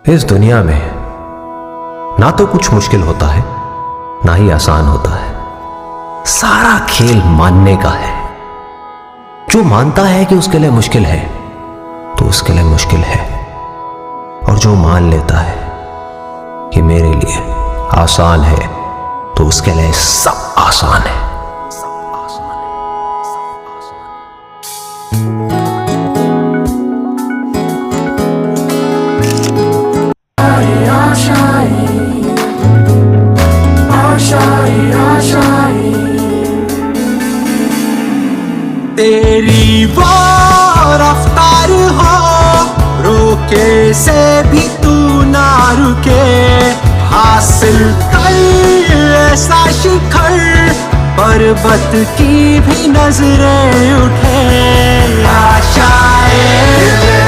इस दुनिया में ना तो कुछ मुश्किल होता है ना ही आसान होता है। सारा खेल मानने का है। जो मानता है कि उसके लिए मुश्किल है तो उसके लिए मुश्किल है, और जो मान लेता है कि मेरे लिए आसान है तो उसके लिए सब आसान है। तेरी वो रफ्तार हो, रोके से भी तू ना रुके। हासिल कर ऐसा शिखर, पर्वत की भी नजरें उठे। आशाएं